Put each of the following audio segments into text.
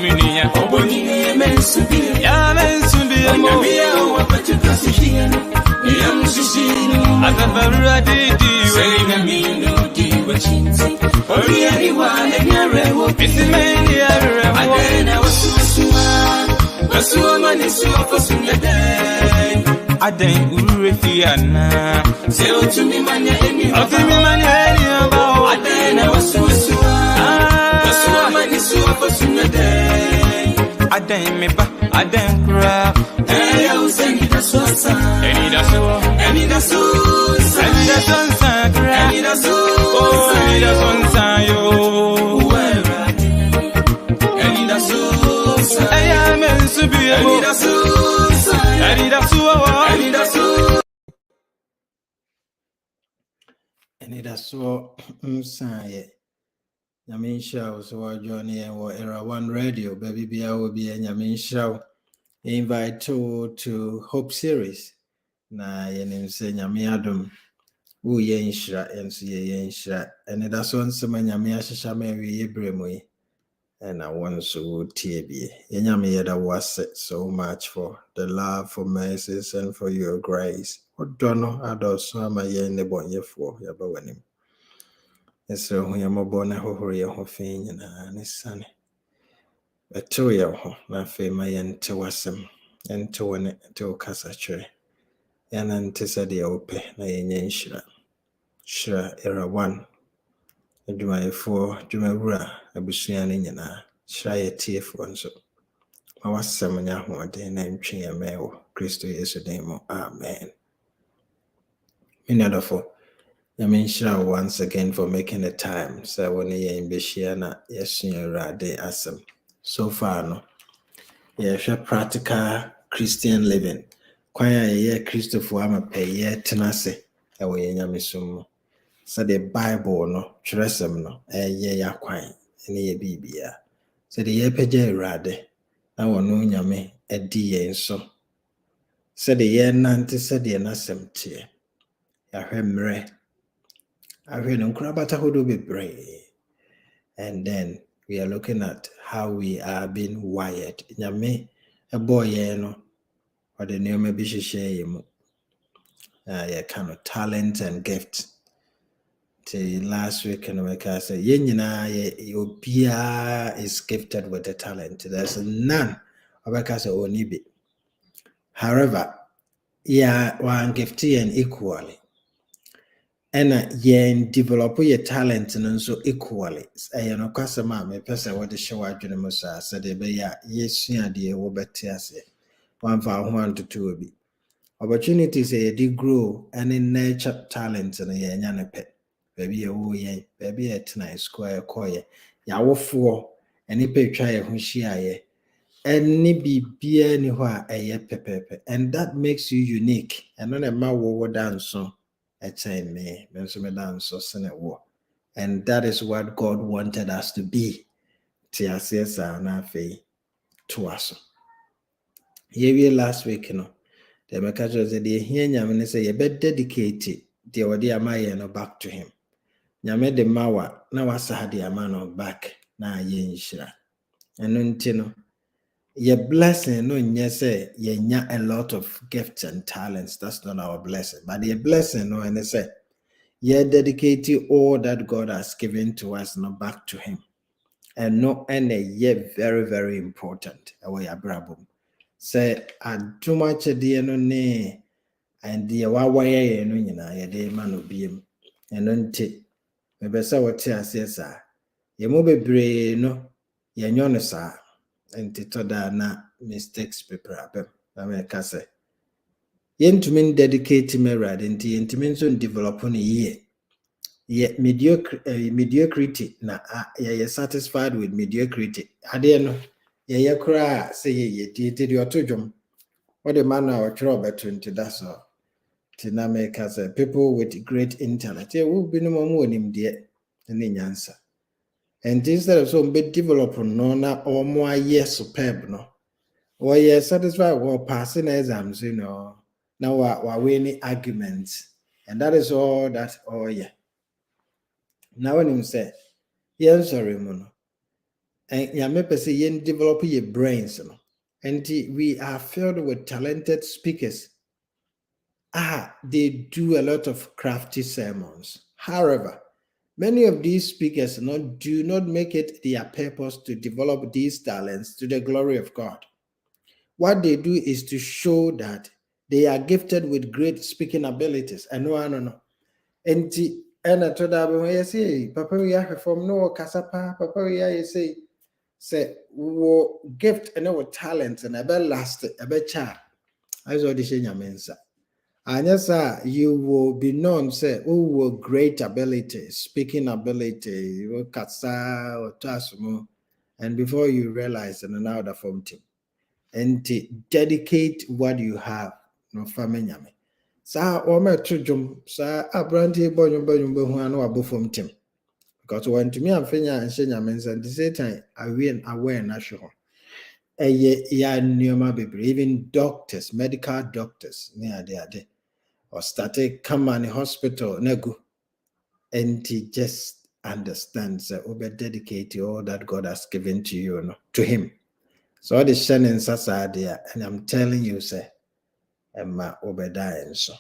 Ominia, Oboni, Mensubi, Yamensubi, Yamia, what you can see here. I never did you say me no deal with chinzy. Or anyone in your room, it's a mania. I was so many so in the day. I didn't Urifiana. Say to me, man, any of the man, I then was so many so in the day. I didn't me back, I didn't cry. I was any that's what's any that's all, any that's all, any that's on, any that's all, any that's on, yo. Any that's all, I am to be any that's all, any that's all, any that's all. Any that's all, say. Yamin Show, so Johnny and Era One Radio, baby, be will be a Yamin Show. Invite to Hope Series. Na yenim se nyame adom wo ye nhira enso ye nhira ene da so nsema nyame ahyehya ma wi ye bremu yi na won so wo tie bie ye nyame ye da wase so much for the love, for mercies, and for your grace. Odono adoso ama ye ne bonyefo ya ba wanim eso hu ye mobo na hohoro ye ho fe nyina ne sane eto ye ho na fe ma ye nte wasem ente wone to kasa chere yana nte said ya ope na yenye nshira shira era one adwumayefo dwumawura abusua ne nyina shira ye tiefo nso ma wasem nya hoden na ntwe ya mewo Kristo Yesu den mo amen. Minadofo yamin shira once again for making the time so when ye mbeshia na yesu rade asem so far no ye share practical Christian living. Kwaya ye Christopher amape ye tenase ewo ye nyamesum so the Bible no tresem no ye yakwan ene ye bibia so the ye peje rade na wono nyame edi ye nso so the ye nante so the nasem tie ya hwemre ahwe no krabata hodo bebre. And then we are looking at how we are being wired nyame ebo ye no or the name maybe share yeah, kind of talent and gift. Till last week, and we can say, your peer is gifted with a talent. There's none of us only be. However, yeah, one gifted and equally. And yen develop your talent and so equally. I know customer, my person what the show I do the most said, yeah, yes, yeah, dear, what better say. 1 for 1 to 2 be. Opportunities they grow and in nature talent and ye nyane baby wo ye baby at night square koye ya wo fo eni pe twa ye ho hia ye eni bibia ni ho a eye pepepe, and that makes you unique. And no ma wo dance e chen me so me dance sene wo, and that is what God wanted us to be. Ti asesa na fe to us. Here last week the mekajo said the here nyame say you be dedicate the odi amaye no back to him. Nyame de mawa na wasa de amano back na ye nhira. Eno nti no your blessing no nye say ye nya a lot of gifts and talents. That's not our blessing. But your blessing no and say ye dedicate all that God has given to us no back to him. And no ene ye very, very important. Away abrabum. Say aduma chede no ne and the wawaye no nyina ye de ma no biem eno nti me be say wote asesa ye mo bebre no ye nyo no sa enti to da na mistakes prepare na me ka say ye ntumi dedicate me rad enti ntumi so develop no ye mediocrity na ye satisfied with mediocrity ade no ye kura say ye di otodwom. What the man or trouble into that's all. Tina make us people with great intellect. Yeah, will be no more him dear any answer. And instead of some bit develop no na or more yes superb no. Or yes satisfied or passing exams, now we're winning arguments. And that is all that yeah. Now when him say, yes, sorry, mono. And yame pese yen develop your brains. No? And we are filled with talented speakers. They do a lot of crafty sermons. However, many of these speakers do not make it their purpose to develop these talents to the glory of God. What they do is to show that they are gifted with great speaking abilities. And no. And to that when say, Papa, we are from no Casapa, Papa, we say, wo gift and our talent and a bit last, a bit child. As what the Shenya mensa. And yes, you will be known, say, great ability, speaking ability, you kasa or tasumo, and before you realize, and now the form team, and dedicate what you have, no family. Sa or me trujum, sa abranti bonum abo form team. Because when to me, I'm finya and shenya men's and the same time, I win aware national. Ya neoma baby, even doctors, medical doctors, near there or started come in hospital nego and he just understands dedicate all that God has given to you to him. So all the shining sasa there, and I'm telling you, say, Emma Obadiah so.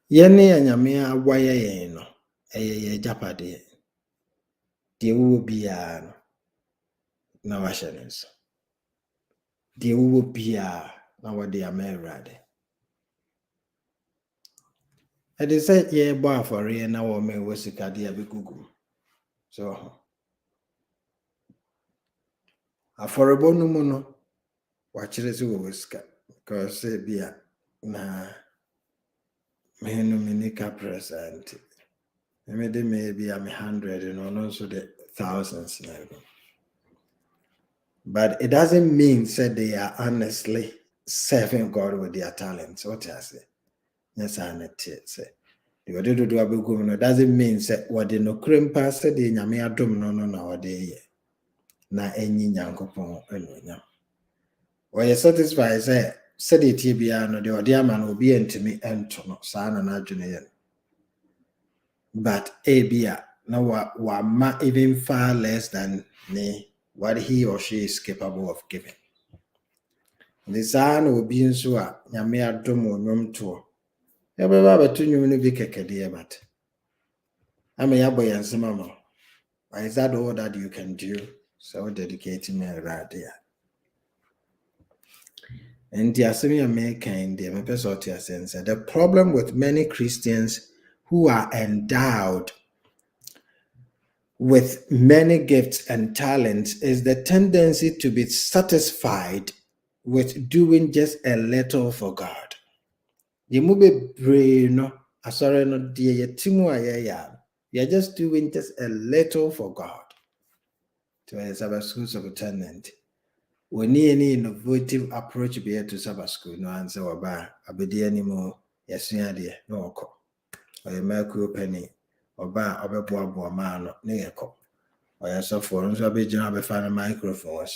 Yene anyame awaya yen no ye japade de wo bia no na wa shining so de wo bia na wa de amerade. And they said, yeah, boy, for real, now or me was a cadia be Google. So, a for a bonumono, watch it as you whisker, because say, beer, na me no minica present. Maybe I'm 100 and also the thousands. But it doesn't mean that they are honestly serving God with their talents. What I say? Yes, I need to say. The other do a big doesn't mean that what the no crimpa said in Yamia dum no day. Na any yankopon eno. Or you satisfied say said it bia no the other man will be entimi ento no saa na adwene. But bia na wa ma even far less than what he or she is capable of giving. The son will be in sua nyame adom onwom to. Ebeba betu nwum no bi kekede but am yabo yansema mo. Is that all that you can do? So dedicating me right there. And the assembly American, the problem with many Christians who are endowed with many gifts and talents is the tendency to be satisfied with doing just a little for God. You're just doing just a little for God. To a Sabbath school superintendent. We need any innovative approach be to Sabbath school. No answer about abedi anymore. Yes, no oko. Or a mercury penny or bar or a boa man near cop. Or a software, so be job find a microphone.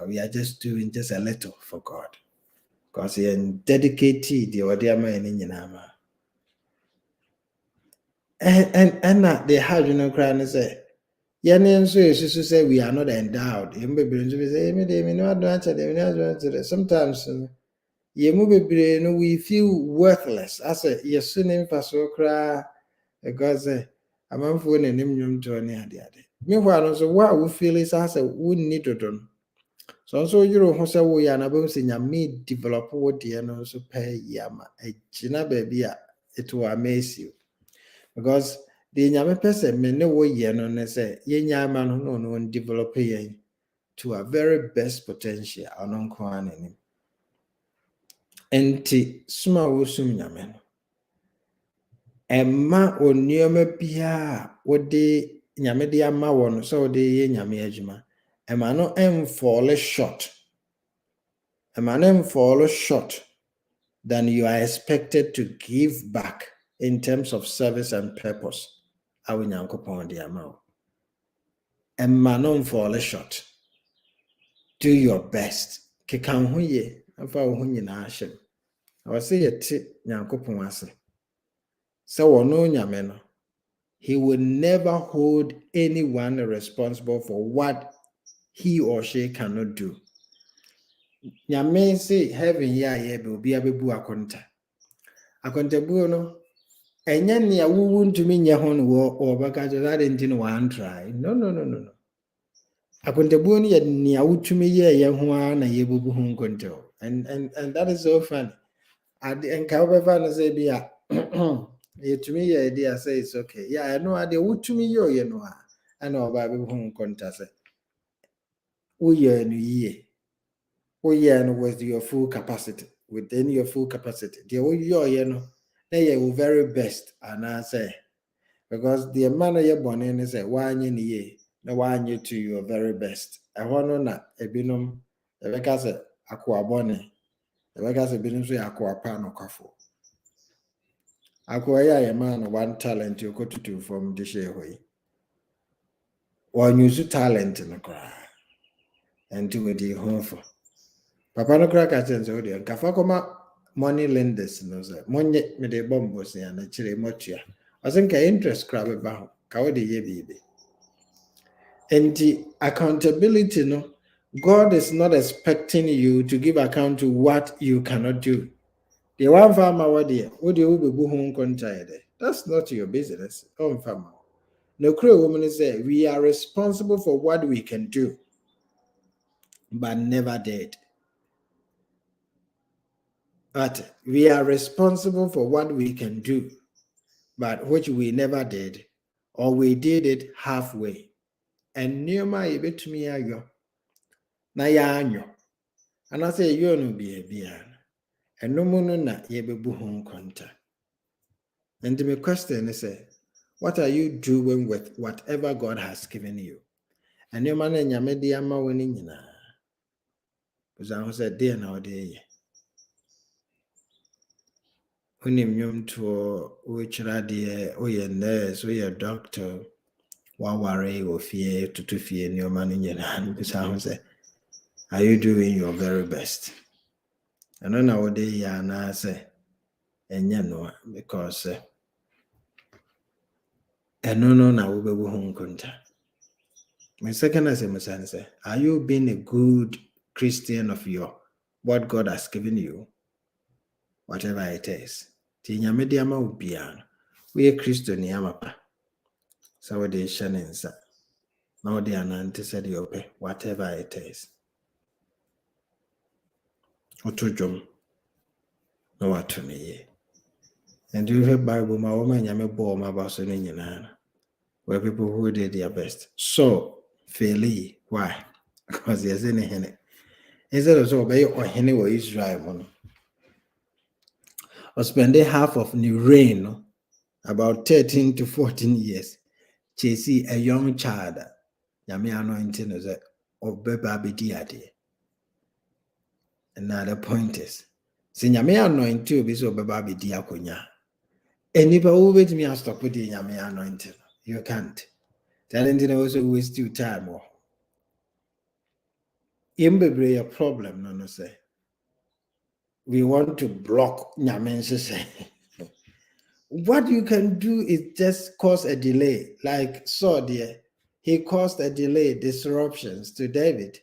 We are just doing just a little for God. Because he dedicated the other man in Yanama. And that they had crying and say, say we are not endowed. Sometimes we feel worthless. I say, yes, soon so cry because I'm on phone and him to any idea. Meanwhile, also what we feel is as a we need to do. So you say we are about saying me develop what the and also pay yama a china baby. It will amaze you because the nyame person may know what ye no say ye nyama no develop to a very best potential on kwan him. Enti suma wo sum nyame no. Emma onioma bia wo de nyame de ama wo no so de ye nyame adwuma. Emma no fall short. Emma no fall short than you are expected to give back in terms of service and purpose. Awo nyankopon de ama wo. Emma no fall short. Do your best. Keka ho ye, afa wo ho nyina ahyem. I was say yet nyankopon ase. So wono nyame no he will never hold anyone responsible for what he or she cannot do. Nyame say heaven ya ye be obi abebu akonta. Akontabuo no enya ne awuwu ntumi nye ho no wo baka so that engine one try. No. Akontabuo no ye ne awutumi ye ho na ye bubu ho nkonto. And that is so funny. And ka obefa no say bia yetumi ye idea say it's okay. Yeah, I know ade wutumi ye no a ana oba be ho nkonta say. Wo ye no ye. Wo ye no with your full capacity. Within your full capacity. The wo ye no na your very best and I say because the man you born in is a one ye na one you to your very best. I want na ebinom ebeka say akwa bone ebeka say ebinom so akwa pa no kwafo akwa ya man one talent you go to do from the share hoy one use talent no kra and do with the home for papa no kra ka sense o de kafa koma money lenders no say monye me de bombo se na chire motua I think interest crab about how the year baby. And the accountability, no, God is not expecting you to give account to what you cannot do. The one farmer what do you be home contract? That's not your business. Oh, farmer. No crow woman say we are responsible for what we can do, but never did. But we are responsible for what we can do, but which we never did, or we did it halfway. And nearby a bit to me, na ya anyo. And I say, you no be a beer. And no mono na ye be buhun konta. And the question is, what are you doing with whatever God has given you? And your man and Yamedia ma winning na. Because I was a dear now day. Unim yum to which radie, or your nurse, or your doctor, one worry or fear to fear your man in your hand. Because I was are you doing your very best? And then nowadays, yeah, and I say, and you know, because and no, now we will home contact. My second as a say, are you being a good Christian of your what God has given you, whatever it is? Tinya mediama ubian, we a Christian yamapa. So what they shannon sa. Now they are said you pay, whatever it is. Otujum, no what to me. And you have Bible, my woman yame bo my boss in Yan, where people who did their best. So, fairly, why? Because there's any. Instead of so obey or anyway Israel or spending half of the reign, about 13 to 14 years, chasing a young child, Yami anointing is of baby diade. Another point is, say Yami anointing be so baby diaconia. And if I wait me, I'll stop putting Yami anointing. You can't. Telling also waste your time or imbe a problem, no say. We want to block Yamen's say. What you can do is just cause a delay. Like Saul there, he caused a delay, disruptions to David.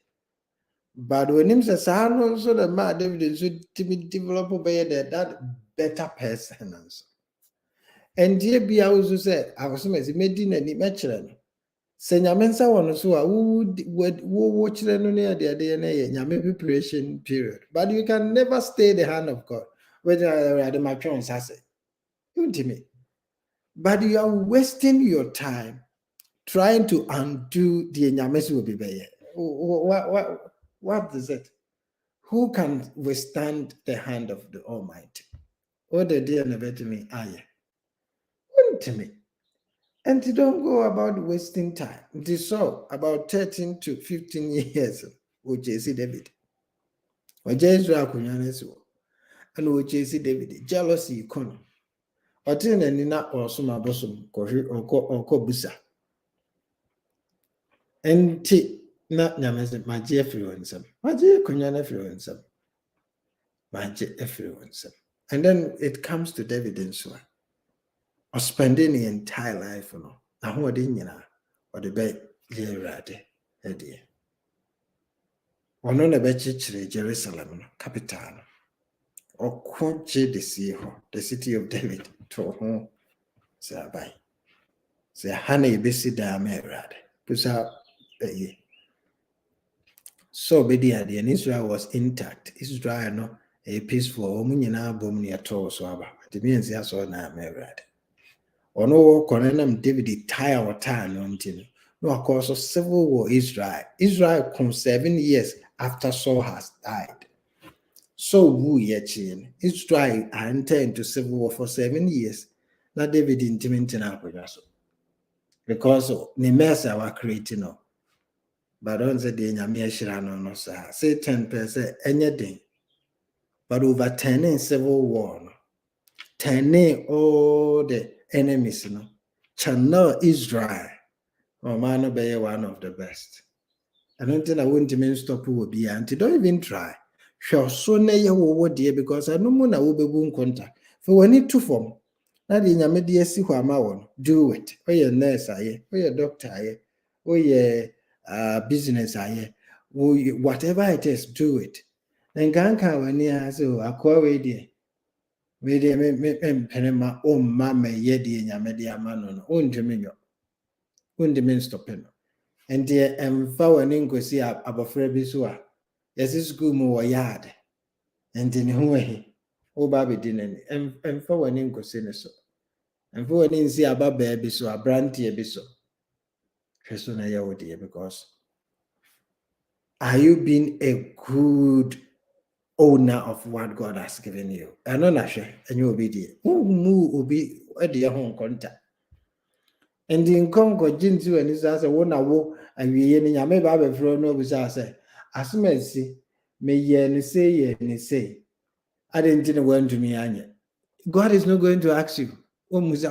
But when him says, I know so the man David should develop by that better person. Also. And dear be also said, I was made in any matching. Senya mensa one so who watch the near their DNA preparation period. But you can never stay the hand of God. Whether I my parents has it. Intimate. But you are wasting your time trying to undo the Nyamesi will be there. What is it? Who can withstand the hand of the Almighty? What the dear never to me, to me. And you don't go about wasting time. It is so about 13 to 15 years, which is David. Or Jezra Kunyanesu, and which is David, jealousy, kono. Or tin and nina or suma bosom, or kobusa. And na Nyamese, my dear influence, my dear Kunyan influence, my dear influence. And then it comes to David and so on. or spending the entire life, na ho de nyina or the be ye rade ede. Ono na be chichire Jerusalem no capital. Or quote the city of David to ho say by. Say hana besi da merade. Pusa ye. So be and Israel was intact. Israel no a peaceful omunyina bom ne to so aba. The means ya so na merade. Ono konenam David tire or tire no ntino. No of course civil war Israel. Israel come 7 years after Saul has died. So who ye Israel entered into civil war for 7 years. Now David intimate na so. Because the mess I was creating no. But don't say the nyame shira no sir. Say 10% anything. But over 10 in civil war no. 10 all the enemies no. Channel Israel. Oh man be one of the best. I don't think I won't even stop will be anti. Don't even try. Sure, so na ye wo dear because I no more na will be boon contact. For when it to form. Na the nyame dear see who am I do it. Oh your nurse aye, oh your doctor aye, oh your business aye, whatever it is, do it. Then ganka when he has akwa we dear. We dear me penema oh mama ye dear nyame dear man on undemin stopeno. And dear wani nkosi abofra bi so a yesi school mu wo yard and in who he o ba be dinani emfa wani nkosi ne so emfa wani nsi aba bi so abrantie bi so hweso na yawo de because are you being a good owner of what God has given you? Eno na hwe enye obi de mu obi e de ho nkonta. And in Congo, Jinsu and his answer, one awo, and we any yame babe fro no bisa say, as me see, me ye say, I didn't want to me anya. God is not going to ask you, oh Musa,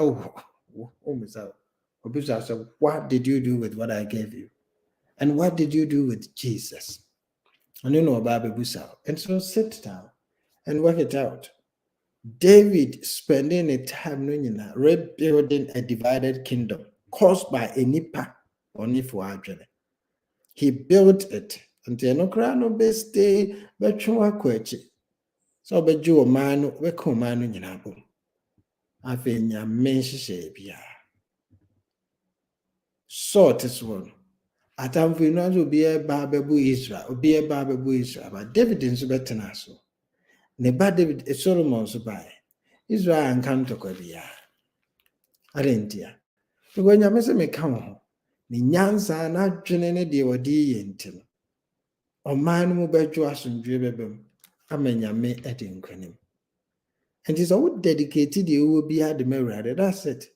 what did you do with what I gave you? And what did you do with Jesus? And you know Babe Busa. And so sit down and work it out. David spending a time rebuilding a divided kingdom caused by a nipa or nifu adwene. He built it until no crown of best day, but chua so be Jew man, we come man in abo. I think ya mention bia. So this one. Atam fi no so be a babebu Israel, be a babebu Israel, but David in so better so. Ne ba David Solomon so by. Israel and can't kwa bia. Arentia. When you miss me come home, the nyansa na dwene ne de wodi yentim. O man mu bejo asundwe bebem. Amenya me edi nkwanim. And it's all dedicated you will be had the mirror. That's it.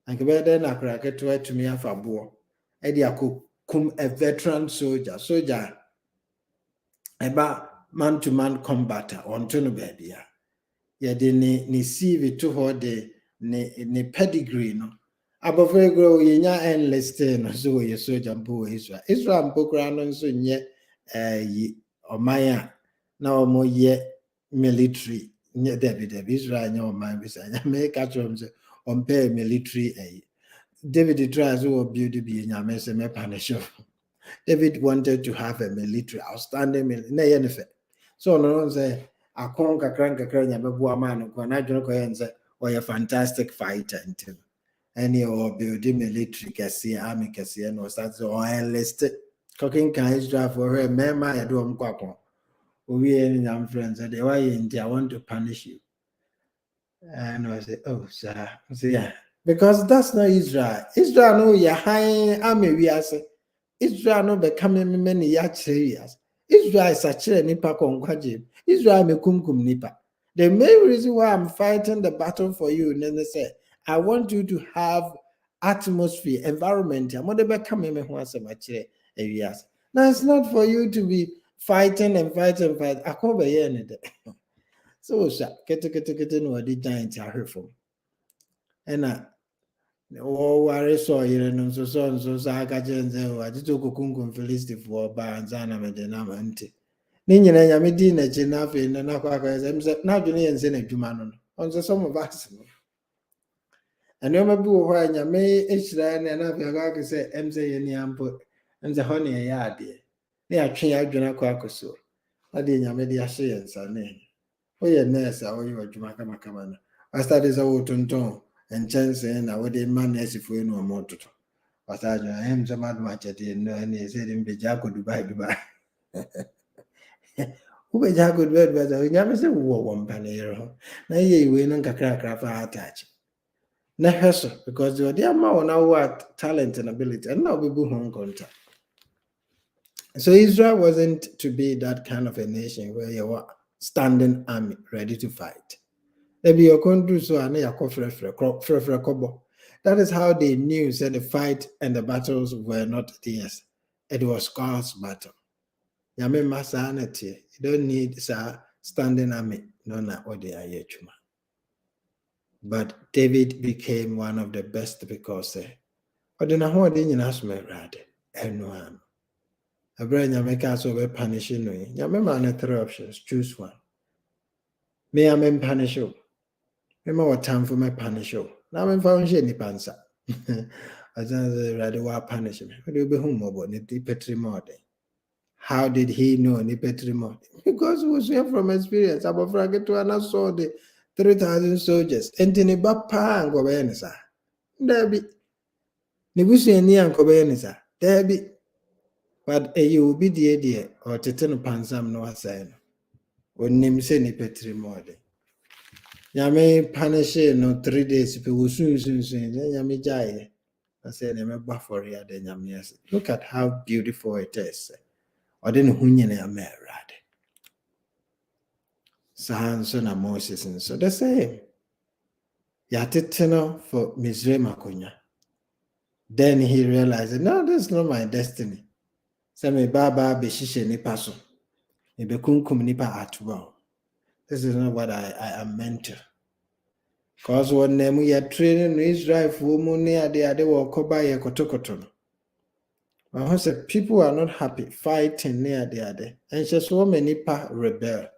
And then I crack to me afa bo. Edi kum a veteran soldier. Eba man to man combatant on to no baby. Ya de ni CV to her de ni pedigree no. Above grow yenya enlisted no so ye soldier bo Israel. Israel pokra no so nye omaya na omo ye military nye David Israel nye omaya bisa make catch him say on pay military David tries to build the nyame se me punish. David wanted to have a military outstanding military. So no say akon kakran nyame bo amano ko na dwon ko yen say or a fantastic fighter until any or building military kesi army kesi no start or enlisted cooking can Israel for her mema ya do mkwakon we any am friends say why I want to punish you. And I say, oh sir, say yeah, because that's not Israel. Israel no ya high army we are say Israel no becoming many years. Israel is actually nipa konkwaje. Israel me kumkum nipa. The main reason why I'm fighting the battle for you, then say, I want you to have atmosphere, environment. I'm not becoming me who say years. Now it's not for you to be fighting. I can't be anything. So kete no the giant I heard from. And oh, worry so you know so I got you and I did to kukum Philistine for Banzana Medenamante. Ninyina nyame di na chi na fe na kwa kwa em se na dwene yen se na dwuma no on so some of us And you may be why you may each line and have your dog say, MZ any ample, and the honey a yard. They are trained out Juna Quacoso. I didn't have any assurance or name. Oh, yeah, nurse, or you are Jumacamacamana. I started a wood and chance and I would demand as if we know more to. But I am the mad match at the end, and he said, in Bejaco to buy Dubai. Who Bejaco bed, but I never said, one panero. Now ye win and crack attach. Na hustle because the amount now what talent and ability and now people home contact. So Israel wasn't to be that kind of a nation where you were standing army ready to fight. Maybe you can do so and that is how they knew said the fight and the battles were not theirs. It was God's battle. Yame masanity. You don't need standing army. No, not what they are yet. But David became one of the best because Odina ho de nyina so merade eno am. Abra nyameka so be punish no. Nyame ma na 3 options, choose one. Me am punish you. Me ma what time for my punish you. Na me fa unhye ni pansa. Azan rade wa punish me. We be hu mo bo ni petri mode. How did he know ni petri mode? Because he was here from experience. Abofra get to ana saw the 3,000 soldiers. Entini ba pa ngo be ni sa. Dabi Nebusiani and Kobenisa, there be, but you will be dear or Titan Pansam no assign. When name say ni petri mode. Yame punish no 3 days, people soon, Yame Jai. I said, I'm buffer here, then Yamias. Look at how beautiful it is. Or then Hunyan a merad. Sahanson and Moses and so the same. Yatitino for Misre Makunya. Then he realized, no, this is not my destiny. Say me baba be shishe nipa so. Me be kunkum nipa atuwa. This is not what I am meant to. Because when name we are training in Israel for money, they will cover ye kotokoto. I said people are not happy fighting near the and just so many nipa rebel.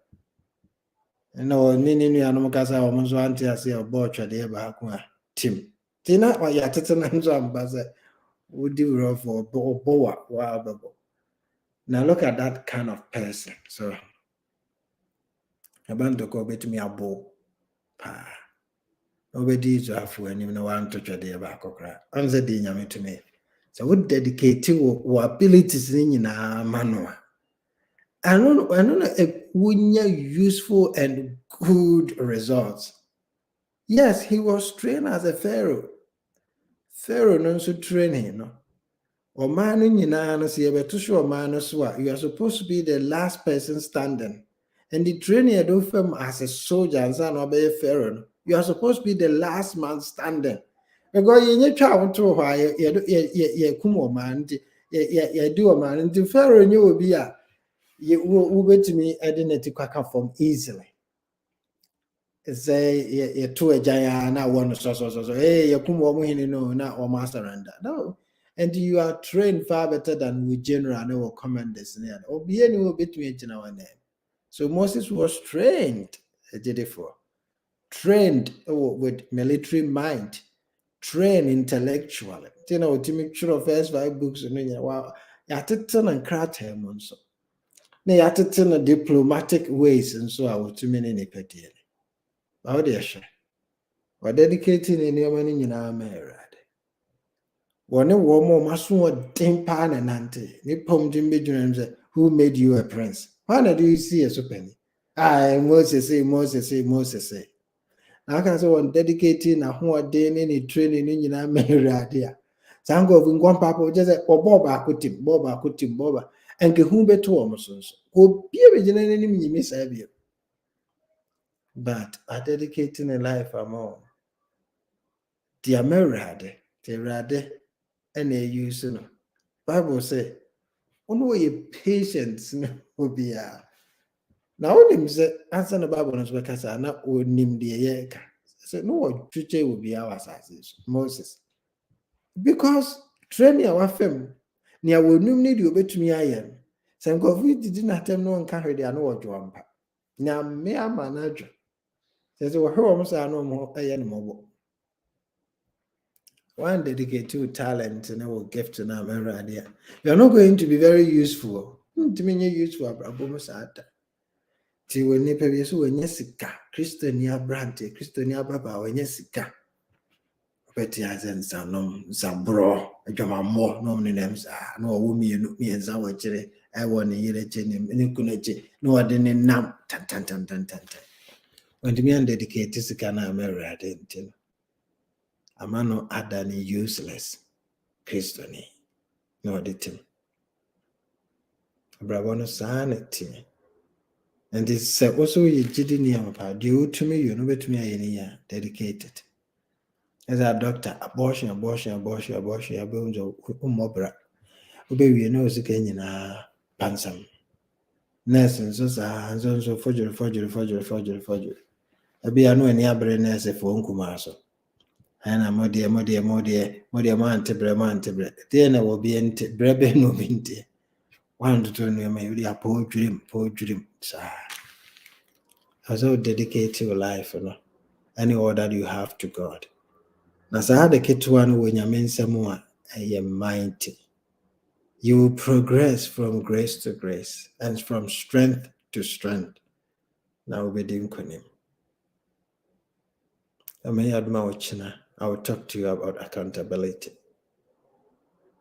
No, nini anumukasa wa munzo anti asi obochwa de ba kwa team. Tina wa yatete na nzo ambaze udi rough for bowa wa babo. Now look at that kind of person. So abantu ko betumi abo pa. Nobody is afu and you know want to try the ba kokra. Anze di nyame to me. So we dedicate our abilities in manua. I don't know if useful and good results. Yes, he was trained as a pharaoh. Pharaoh no so training, no. Or man you are supposed to be the last person standing. And the training do film as a soldier and son of a pharaoh. You are supposed to be the last man standing. Because you travel to why you come man, you do a man, and the pharaoh you will be a you will get to me identity from easily. Say you to a giant now one so hey you come no not or master surrender. No. And you are trained far better than we general or commanders or be anywhere between our name. So Moses was trained, trained with military mind, trained intellectually. You know, to make sure of first 5 books wow, yatitan and crat him and so. Nay yatitan diplomatic ways and so I would too many petty. How dear share. Or dedicating in your money in our marriage. One more masun timpan and auntie. Nipom Jimmy Jones, who made you a prince? Why do you see a penny? I Moses say. I can say one dedicating a whole day in training in our marriage. Sango in one papa just a boba could tip boba and Kahumbe to Amazons. Who be a enemy miss you. But I dedicating a life among the Ameriade, the Rade. And they use Bible say, "Only your patience will be a." Now, when him say, "Answer the Bible as well as I not would name the yeka." Say, "No, what future will be our size, Moses." Because training our film, near will no need you bet me iron. Some of we did not have no one carry the annual jumper. Now, me a manager says, "Oh, almost I no more iron mobile." one dedicate to talent and our gift to now, you're not going to be very useful. To me, useful, Abomosata. Ti when you pay so when yesika, Christiania Brante, Christiania Baba, when yesika. Betty has in some bro, a jama more, no names, no woman, me and Zawajere, I want a year genuine, and you couldn't, no, I didn't know, tan. When the man dedicated to Sikana Mary, I didn't. A man no other than useless Christian. No, the team. Bravono sanity. And this also you didn't hear about due to me, you know, to me, any dedicated. As a doctor, abortion, a bones of Umobra. Obey, you know, Zikan Pansam. Nurse and so forgery. I be a no any other nurse for Uncumaso. And I'm more dear, man, tebre. Then I will be in brebe no binti. One to turn you may really a poor dream, sir. Also dedicate your life, you know, any order you have to God. Now, so I had a kid to one when you mean someone, I am mighty. You will progress from grace to grace and from strength to strength. Now, we'll be doing him. I may admire I will talk to you about accountability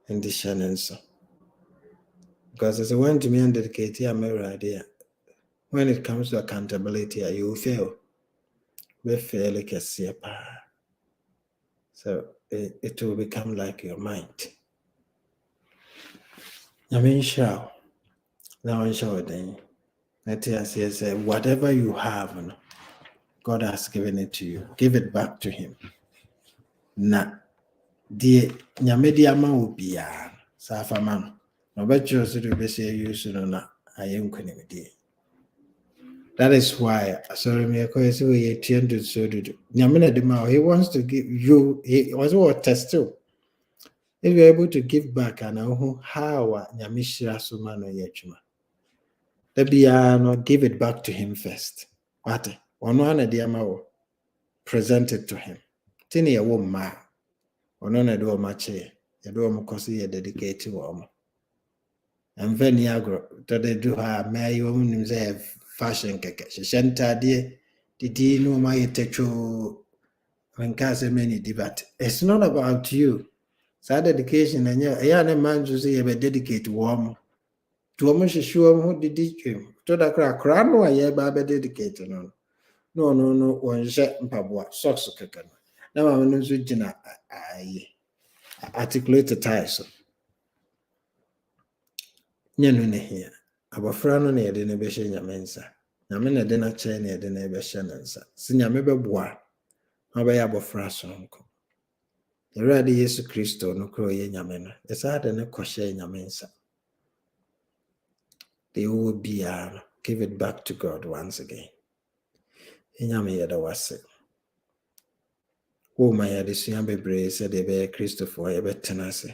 in this channel. Because as I went to me and dedicate your idea, when it comes to accountability, you will fail. We fail like a sepa. So it will become like your mind. I mean, sure. Now I'm sure then. Let us say, whatever you have, God has given it to you. Give it back to Him. Na the Nyamediama will be a Safaman. No better to be say you should not. I am going to. That is why, sorry, me because we tend to so do. Nyamina Dima, he wants to give you, he was what test too. If you're able to give back, and how Nyamishira Sumano Yechuma. Not give it back to him first. What? One diamao present it to him. Tini a woman. Onona do mache. A do mukosi dedicated woman. And then Yagro, that they do her may own fashion keke. She shanta dear. Did you know my techo when case many debate? It's not about you. So dedication and a man to say a dedicated woman. To a much sure who did it. To the crack, no, I hear Baba dedicated. No, one shot and pabwa, socks cacan. Now I'm not switching. I articulate the ties. Yanune here. Our friend near the Nebesha Yamensa. Yamina dinner chain near the Nebeshanansa. Sinyameba bois. How by our frasonco. The ready Yesu Christo no crow yamena. It's hard and a crochet Yamensa. They will be give it back to God once again. Inyame yada wase. Wo ma yade suya bebre se de be Christopher ye betenase.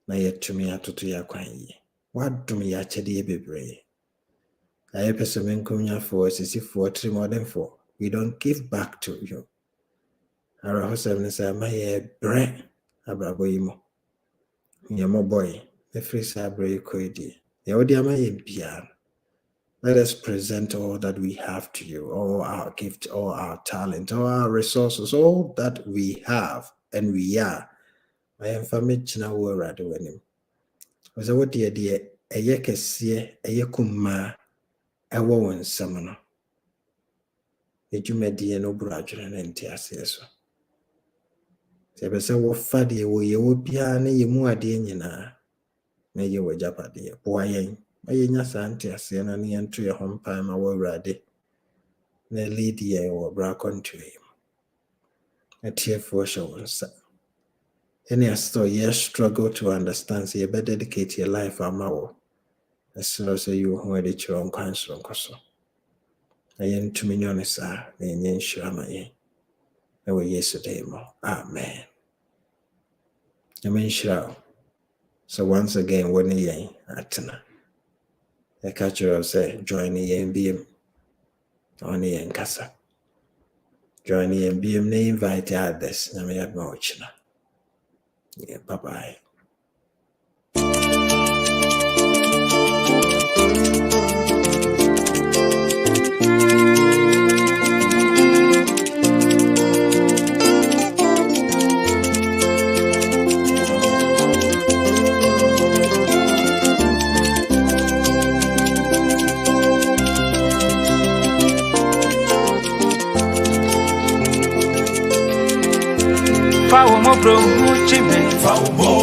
Na yetumi atoto ya kwan yi. Wadum ya chede ye bebre. Aye pese menkonya for sisi for 3 more than 4. We don't give back to you. Ara hosem ne say ma ye bre abrabo yimo. Ye mo boy. The free sabre koidi. Ye odi ama ye bia. Let us present all that we have to you, all our gift, all our talent, all our resources, all that we have and we are. I am family china wo rade wanim. Was a what dear a yekesie, a yekuma, a woman summoner. Did you make the no brother and entiaseso? Sebesa wo fadi wo ye wo bia na ye mu ade nyina. Na ye wo japade boyen. Aye nya sante ase na ne ento ye hompa ma wo rade. Na lead ye wo bra country. A tear for show. Any store ye struggle to understand, so you better dedicate your life amawo. As soon as you who edit your own counsel, Cosso. I am 2 million, sir, and yen shama ye. I will yesterday more. Amen. Amen, shall. So once again, when ye atena, a catcher say, join ye and beam on ye and cassa. Join ye and beam, they invite others, and we have no china. Yeah, bye-bye. Fa o mo bro, chime. Fa o mo